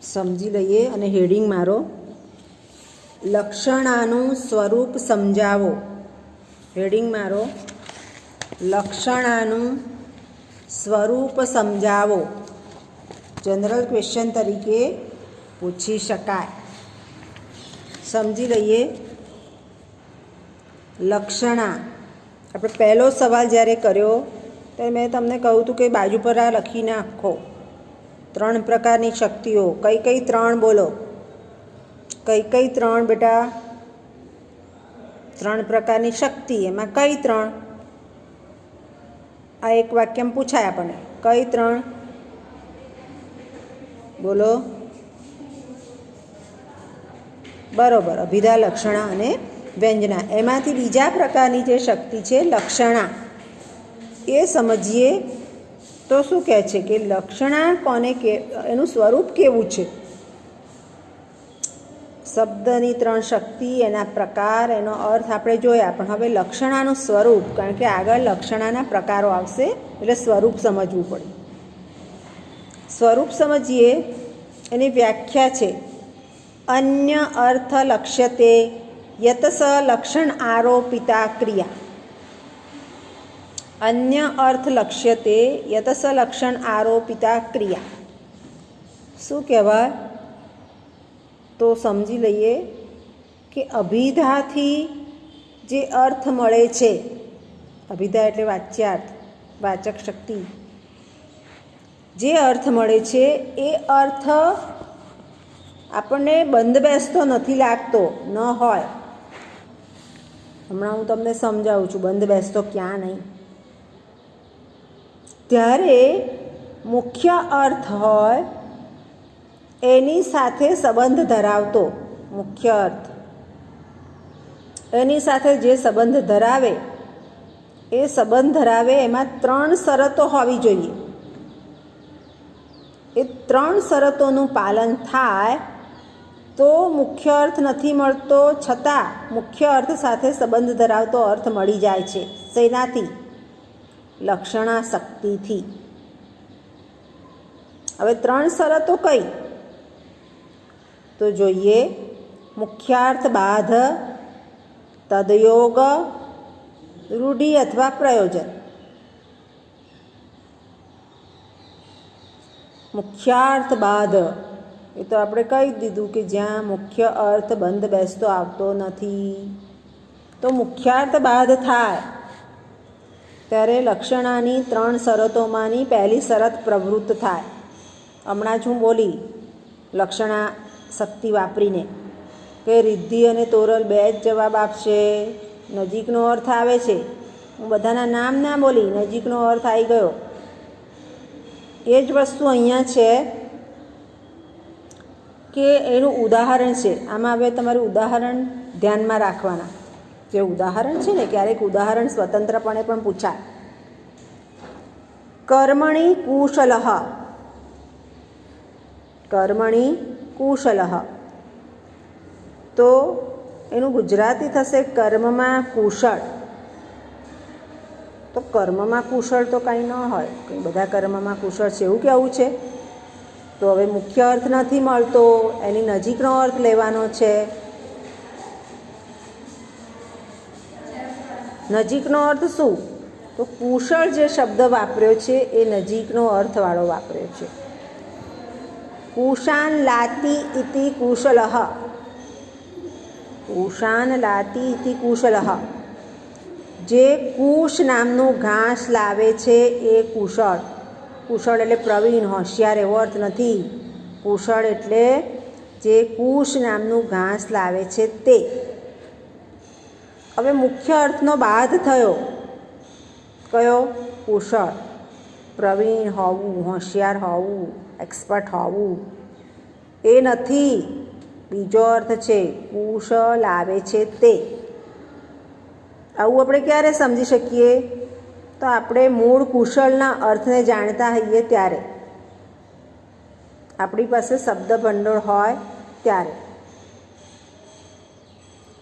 સમજી લઈએ અને હેડિંગ મારો. લક્ષણાનું સ્વરૂપ સમજાવો. હેડિંગ મારો. લક્ષણાનું સ્વરૂપ સમજાવો. જનરલ ક્વેશ્ચન તરીકે પૂછી શકાય. સમજી લઈએ. લક્ષણા. આપણે પહેલો સવાલ જ્યારે કર્યો ત્યારે મેં તમને કહ્યું હતું કે બાજુ પર આ લખીને આખો 3 પ્રકારની શક્તિઓ. કઈ કઈ 3 બોલો? કઈ કઈ 3 બેટા? 3 પ્રકારની શક્તિ. એમાં કઈ 3? આ એક વાક્યમાં પૂછાય આપણને. કઈ 3 બોલો? બરોબર, અભિધા, લક્ષણા અને વ્યંજના. એમાંથી બીજા પ્રકારની જે શક્તિ છે લક્ષણા, એ સમજીએ તો શું કહે છે કે લક્ષણા કોને કે એનું સ્વરૂપ કેવું છે. શબ્દની 3 શક્તિ, એના પ્રકાર, એનો અર્થ આપણે જોયા. પણ હવે લક્ષણાનું સ્વરૂપ, કારણ કે આગળ લક્ષણાના પ્રકારો આવશે એટલે સ્વરૂપ સમજવું પડે. સ્વરૂપ સમજીએ. એની વ્યાખ્યા છે અન્ય અર્થ લક્ષ્યતે યતસ લક્ષણ આરોપિતા ક્રિયા. અન્ય અર્થ લક્ષ્યતે યતસ લક્ષણ આરોપિતા ક્રિયા. શું કહેવાય? તો સમજી લઈએ કે અભિધાથી જે અર્થ મળે છે, અભિધા એટલે વાચ્યાર્થ, વાચક શક્તિ, જે અર્થ મળે છે એ અર્થ આપણને બંધબેસતો નથી લાગતો, ન હોય. હમણાં હું તમને સમજાવું છું બંધબેસતો ક્યાં નહીં. ત્યારે મુખ્ય અર્થ હોય એની સાથે સંબંધ ધરાવતો મુખ્ય અર્થ, એની સાથે જે સંબંધ ધરાવે એ સંબંધ ધરાવે એમાં 3 શરતો હોવી જોઈએ. એ 3 શરતોનું પાલન થાય તો મુખ્ય અર્થ નથી મળતો, છતાં મુખ્ય અર્થ સાથે સંબંધ ધરાવતો અર્થ મળી જાય છે. શેનાથી? લક્ષણા શક્તિથી. હવે 3 શરતો કઈ? તો જોઈએ. મુખ્યાર્થ બાધ, તદયોગ, રૂઢિ અથવા પ્રયોજન. મુખ્યાર્થ બાધ એ તો આપણે કહી દીધું કે જ્યાં મુખ્ય અર્થ બંધ બેસતો આવતો નથી તો મુખ્યાર્થ બાધ થાય ત્યારે લક્ષણાની 3 શરતોમાંની પહેલી શરત પ્રવૃત્ત થાય. હમણાં જ હું બોલી લક્ષણા શક્તિ વાપરીને કે રિદ્ધિ અને તોરલ 2 જ જવાબ આપશે. નજીકનો અર્થ આવે છે. હું બધાના નામ ના બોલી, નજીકનો અર્થ આવી ગયો. એ જ વસ્તુ અહીંયા છે કે એનું ઉદાહરણ છે. આમાં હવે તમારું ઉદાહરણ ધ્યાનમાં રાખવાના. જે ઉદાહરણ છે ને, ક્યારેક ઉદાહરણ સ્વતંત્રપણે પણ પૂછાય. કર્મણિ કુશલઃ. કર્મણિ કુશલઃ. તો એનું ગુજરાતી થશે કર્મમાં કુશળ. તો કર્મમાં કુશળ તો કંઈ ન હોય, કંઈ બધા કર્મમાં કુશળ છે એવું કહેવું છે. તો હવે મુખ્ય અર્થ નથી મળતો, એની નજીકનો અર્થ લેવાનો છે. નજીકનો અર્થ શું? તો કુશળ જે શબ્દ વાપર્યો છે એ નજીકનો અર્થવાળો વાપર્યો છે. કુશાન લાતી ઇતિ કુશલઃ. કુશાન લાતી ઇતિ કુશલઃ. જે કુશ નામનું ઘાસ લાવે છે એ કુશળ. કુશળ એટલે પ્રવીણ, હોશિયાર એવો અર્થ નથી. કુશળ એટલે જે કુશ નામનું ઘાસ લાવે છે તે. હવે મુખ્ય અર્થનો બાદ થયો. કયો? કુશળ. પ્રવીણ હોવું, હોશિયાર હોવું, એક્સપર્ટ હોવું એ નથી. બીજો અર્થ છે કુશ લાવે છે તે. આવું આપણે ક્યારે સમજી શકીએ? તો આપણે મૂળ કુશળના અર્થને જાણતા હોઈએ ત્યારે, આપણી પાસે શબ્દ ભંડોળ હોય ત્યારે.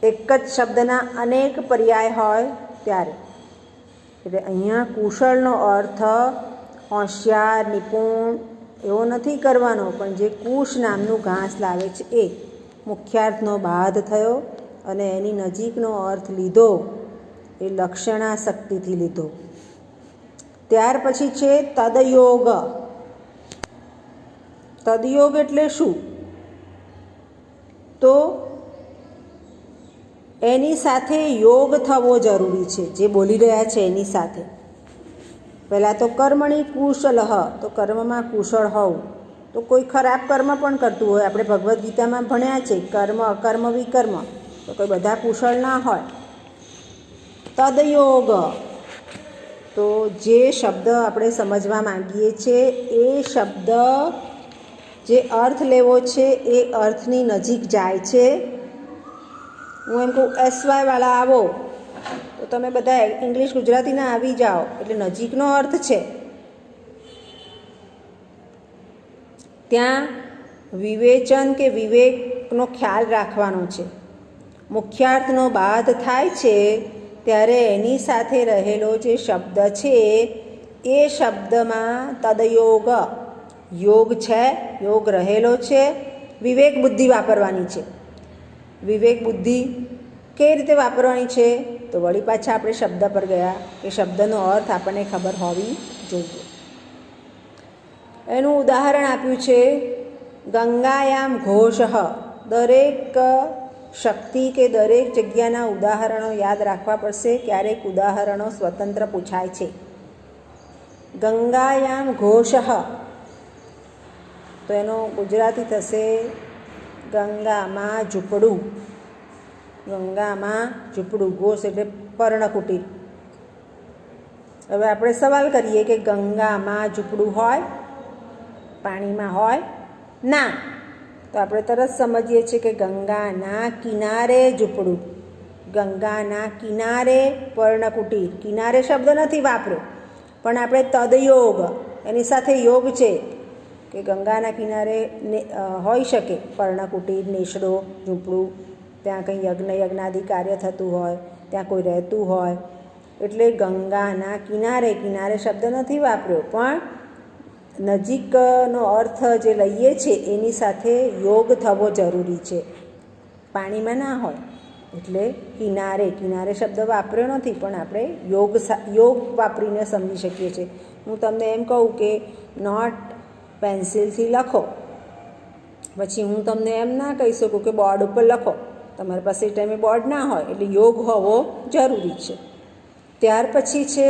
એક જ શબ્દના અનેક પર્યાય હોય ત્યારે. એટલે અહીંયા કુશળનો અર્થ હોશિયાર, નિપુણ એવો નથી કરવાનો, પણ જે કુશ નામનું ઘાસ લાવે છે એ મુખ્યાર્થનો બાદ થયો અને એની નજીકનો અર્થ લીધો એ લક્ષણાશક્તિથી લીધો. ત્યાર પછી છે તદયોગ. તદયોગ એટલે શું? તો એની સાથે યોગ થવો જરૂરી છે, જે બોલી રહ્યા છે એની સાથે. પહેલાં તો કર્મણી કુશલઃ, તો કર્મમાં કુશળ હોવું. તો કોઈ ખરાબ કર્મ પણ કરતું હોય, આપણે ભગવદ્ ગીતામાં ભણ્યા છે કર્મ અકર્મ વિકર્મ, તો કોઈ બધા કુશળ ના હોય. તદયોગ, તો જે શબ્દ આપણે સમજવા માંગીએ છીએ એ શબ્દ જે અર્થ લેવો છે એ અર્થની નજીક જાય છે. હું એમ કહું SY વાળા આવો, તો તમે બધા ઇંગ્લિશ ગુજરાતીના આવી જાઓ, એટલે નજીકનો અર્થ છે. ત્યાં વિવેચન કે વિવેકનો ખ્યાલ રાખવાનો છે. મુખ્યાર્થનો બાદ થાય છે ત્યારે એની સાથે રહેલો જે શબ્દ છે એ શબ્દમાં તદયોગ, યોગ છે, યોગ રહેલો છે. વિવેક બુદ્ધિ વાપરવાની છે. વિવેક બુદ્ધિ કઈ રીતે વાપરવાની છે? તો વળી પાછા આપણે શબ્દ પર ગયા કે શબ્દનો અર્થ આપણને ખબર હોવી જોઈએ. એનું ઉદાહરણ આપ્યું છે ગંગાયામ ઘોષ. દરેક શક્તિ કે દરેક જગ્યાના ઉદાહરણો યાદ રાખવા પડશે, ક્યારેક ઉદાહરણો સ્વતંત્ર પૂછાય છે. ગંગાયામ ઘોષ, તો એનો ગુજરાતી થશે ગંગામાં ઝૂંપડું. ગંગામાં ઝૂંપડું, ઘોષ એટલે પર્ણકુટીર. હવે આપણે સવાલ કરીએ કે ગંગામાં ઝૂંપડું હોય, પાણીમાં હોય? ના. તો આપણે તરત સમજીએ છીએ કે ગંગાના કિનારે ઝૂંપડું, ગંગાના કિનારે પર્ણકુટીર. કિનારે શબ્દ નથી વાપર્યો, પણ આપણે તદયોગ, એની સાથે યોગ છે કે ગંગાના કિનારે હોઈ શકે પર્ણકુટીર, નેસડો, ઝૂંપડું. ત્યાં કંઈ યજ્ઞાદિ કાર્ય થતું હોય, ત્યાં કોઈ રહેતું હોય, એટલે ગંગાના કિનારે. કિનારે શબ્દ નથી વાપર્યો, પણ નજીકનો અર્થ જે લઈએ છીએ એની સાથે યોગ થવો જરૂરી છે. પાણીમાં ના હોય એટલે કિનારે. કિનારે શબ્દ વાપર્યો નથી, પણ આપણે યોગ વાપરીને સમજી શકીએ છીએ. હું તમને એમ કહું કે નોટ પેન્સિલથી લખો, પછી હું તમને એમ ના કહી શકું કે બોર્ડ ઉપર લખો. તમારી પાસે એ ટાઈમે બોર્ડ ના હોય, એટલે યોગ હોવો જરૂરી છે. ત્યાર પછી છે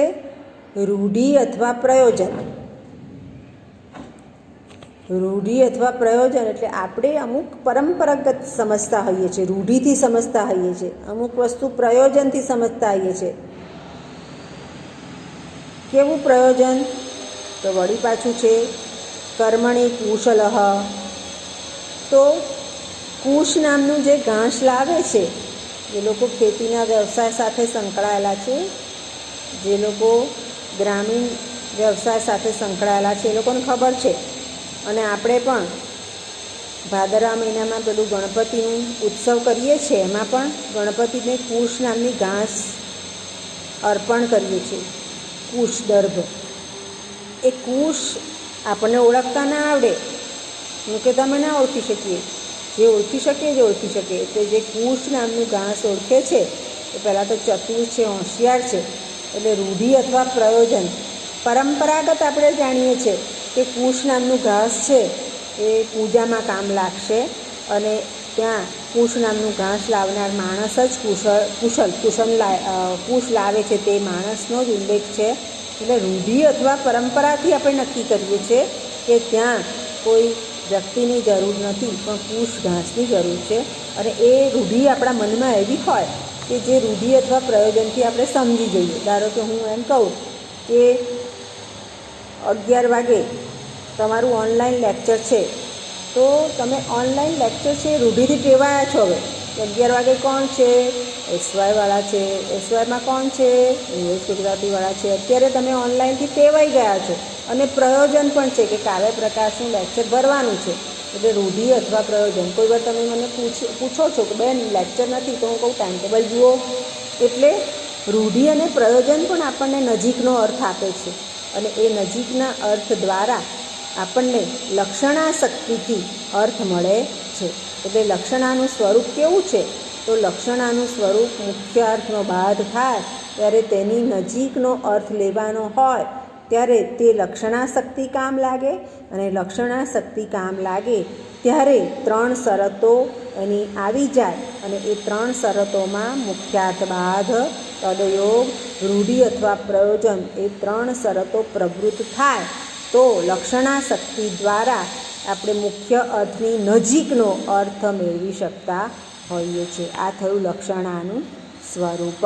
રૂઢિ અથવા પ્રયોજન. રૂઢિ અથવા પ્રયોજન એટલે આપણે અમુક પરંપરાગત સમજતા હોઈએ છીએ, રૂઢિથી સમજતા હોઈએ છીએ, અમુક વસ્તુ પ્રયોજનથી સમજતા હોઈએ છીએ. કેવું પ્રયોજન? તો વળી પાછું છે કર્મણી કુશલઃ. તો કુશ નામનું જે ઘાસ લાવે છે, જે લોકો ખેતીના વ્યવસાય સાથે સંકળાયેલા છે, જે લોકો ગ્રામીણ વ્યવસાય સાથે સંકળાયેલા છે, એ લોકોને ખબર છે. અને આપણે પણ ભાદરવા મહિનામાં પેલું ગણપતિનું ઉત્સવ કરીએ છીએ, એમાં પણ ગણપતિને કુશ નામની ઘાસ અર્પણ કરીએ છીએ, કુશ દર્ભ. એ કુશ આપણને ઓળખતા ના આવડે, હું કે તમે ના ઓળખી શકીએ. જે ઓળખી શકીએ જે ઓળખી શકીએ. તો જે કુશ નામનું ઘાસ ઓળખે છે એ પહેલાં તો ચતુર છે, હોશિયાર છે. એટલે રૂઢિ અથવા પ્રયોજન, પરંપરાગત આપણે જાણીએ છીએ કે કુશ નામનું ઘાસ છે એ પૂજામાં કામ લાગશે, અને ત્યાં કુશ નામનું ઘાસ લાવનાર માણસ જ કુશ લાવે છે, તે માણસનો જ ઉલ્લેખ છે. એટલે રૂઢિ અથવા પરંપરાથી આપણે નક્કી કરીએ છીએ કે ત્યાં કોઈ વ્યક્તિની જરૂર નથી, પણ કુશ ઘાસની જરૂર છે. અને એ રૂઢિ આપણા મનમાં એવી હોય કે જે રૂઢિ અથવા પ્રયોજનથી આપણે સમજી જઈએ. ધારો કે હું એમ કહું કે 11 વાગે તમારું ઓનલાઈન લેક્ચર છે, તો તમે ઓનલાઈન લેક્ચર છે રૂઢિથી ટેવાયા છો. હવે 11 વાગે કોણ છે? SY વાળા છે. SYમાં કોણ છે? ઇંગ્લિશ ગુજરાતીવાળા છે. અત્યારે તમે ઓનલાઈનથી ટેવાઈ ગયા છો, અને પ્રયોજન પણ છે કે કાવ્ય પ્રકાશનું લેક્ચર ભરવાનું છે. એટલે રૂઢિ અથવા પ્રયોજન. કોઈ વાર તમે મને પૂછો છો કે બેન લેક્ચર નથી, તો હું કહું ટાઈમ ટેબલ જુઓ. એટલે રૂઢિ અને પ્રયોજન પણ આપણને નજીકનો અર્થ આપે છે, અને એ નજીકના અર્થ દ્વારા આપણને લક્ષણાશક્તિથી અર્થ મળે છે. એટલે લક્ષણાનું સ્વરૂપ કેવું છે? તો લક્ષણાનું સ્વરૂપ મુખ્ય અર્થનો બાદ થાય ત્યારે તેની નજીકનો અર્થ લેવાનો હોય ત્યારે તે લક્ષણાશક્તિ કામ લાગે, અને લક્ષણાશક્તિ કામ લાગે ત્યારે 3 શરતો એની આવી જાય, અને એ 3 શરતોમાં મુખ્યાર્થ બાદ, તદયોગ, રૂઢિ અથવા પ્રયોજન એ 3 શરતો પ્રવૃત્ત થાય તો લક્ષણાશક્તિ દ્વારા આપણે મુખ્ય અર્થની નજીકનો અર્થ મેળવી શકતા હોઈએ છીએ. આ થયું લક્ષણાનું સ્વરૂપ.